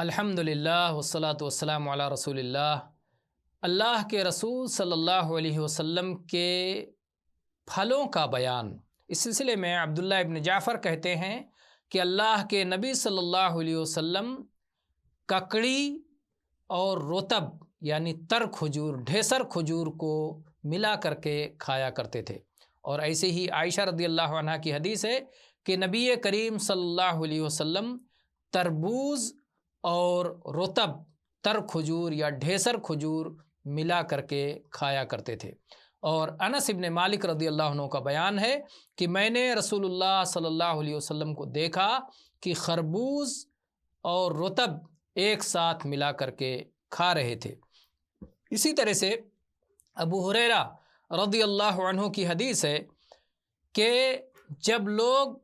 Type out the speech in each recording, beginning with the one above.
الحمدللہ والصلاۃ والسلام علی رسول اللہ۔ اللہ کے رسول صلی اللہ علیہ وسلم کے پھلوں کا بیان۔ اس سلسلے میں عبداللہ ابن جعفر کہتے ہیں کہ اللہ کے نبی صلی اللہ علیہ وسلم ککڑی اور رطب یعنی تر کھجور، ڈھیسر کھجور کو ملا کر کے کھایا کرتے تھے۔ اور ایسے ہی عائشہ رضی اللہ عنہا کی حدیث ہے کہ نبی کریم صلی اللہ علیہ وسلم تربوز اور رطب تر کھجور یا ڈھیسر کھجور ملا کر کے کھایا کرتے تھے۔ اور انس ابن مالک رضی اللہ عنہ کا بیان ہے کہ میں نے رسول اللہ صلی اللہ علیہ وسلم کو دیکھا کہ خربوز اور رطب ایک ساتھ ملا کر کے کھا رہے تھے۔ اسی طرح سے ابو ہریرہ رضی اللہ عنہ کی حدیث ہے کہ جب لوگ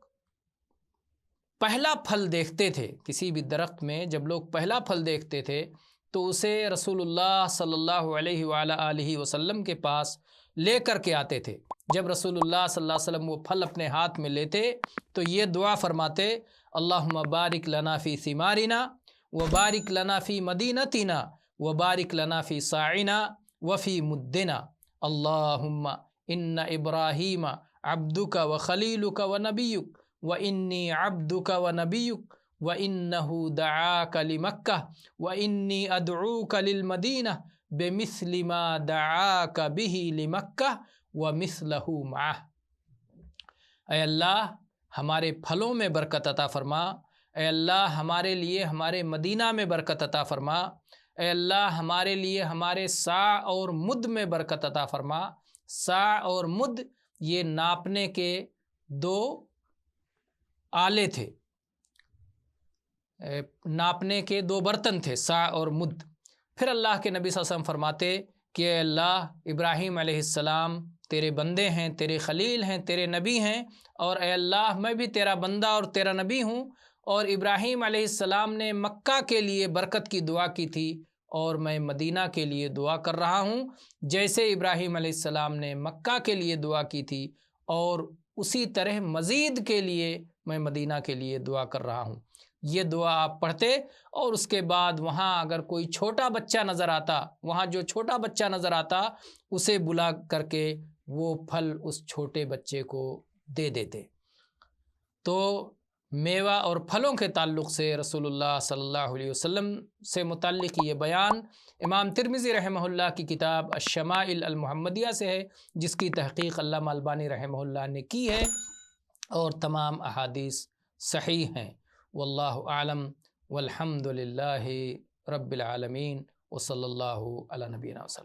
پہلا پھل دیکھتے تھے، کسی بھی درخت میں جب لوگ پہلا پھل دیکھتے تھے تو اسے رسول اللہ صلی اللہ علیہ وآلہ وسلم کے پاس لے کر کے آتے تھے۔ جب رسول اللہ صلی اللہ علیہ وسلم وہ پھل اپنے ہاتھ میں لیتے تو یہ دعا فرماتے: اللہم بارک لنا فی ثمارنا وبارک لنا فی مدینتنا وبارک لنا فی صاعنا وفی مدنا، اللہم ان ابراہیم عبدک وخلیلک ونبیک وانی عبدک ونبیک وانہ دعاک لمکہ وانی ادعوک للمدینہ بمثل ما دعاک بہ لمکہ ومثلہ معہ۔ اے اللہ ہمارے پھلوں میں برکت عطا فرما، اے اللہ ہمارے لیے ہمارے مدینہ میں برکت عطا فرما، اے اللہ ہمارے لیے ہمارے صاع اور مد میں برکت عطا فرما۔ صاع اور مد یہ ناپنے کے دو آلے تھے، ناپنے کے دو برتن تھے، صاع اور مد۔ پھر اللہ کے نبی صلی اللہ علیہ وسلم فرماتے کہ اے اللہ ابراہیم علیہ السلام تیرے بندے ہیں، تیرے خلیل ہیں، تیرے نبی ہیں، اور اے اللہ میں بھی تیرا بندہ اور تیرا نبی ہوں، اور ابراہیم علیہ السلام نے مکہ کے لیے برکت کی دعا کی تھی اور میں مدینہ کے لیے دعا کر رہا ہوں، جیسے ابراہیم علیہ السلام نے مکہ کے لیے دعا کی تھی، اور اسی طرح مزید کے لیے میں مدینہ کے لیے دعا کر رہا ہوں۔ یہ دعا آپ پڑھتے اور اس کے بعد وہاں اگر کوئی چھوٹا بچہ نظر آتا، وہاں جو چھوٹا بچہ نظر آتا اسے بلا کر کے وہ پھل اس چھوٹے بچے کو دے دیتے۔ تو میوہ اور پھلوں کے تعلق سے رسول اللہ صلی اللہ علیہ وسلم سے متعلق یہ بیان امام ترمذی رحمہ اللہ کی کتاب الشمائل المحمدیہ سے ہے، جس کی تحقیق علامہ البانی رحمہ اللہ نے کی ہے، اور تمام احادیث صحیح ہیں۔ واللہ اعلم والحمد للہ رب العالمین وصلی اللہ علی نبینا وسلم۔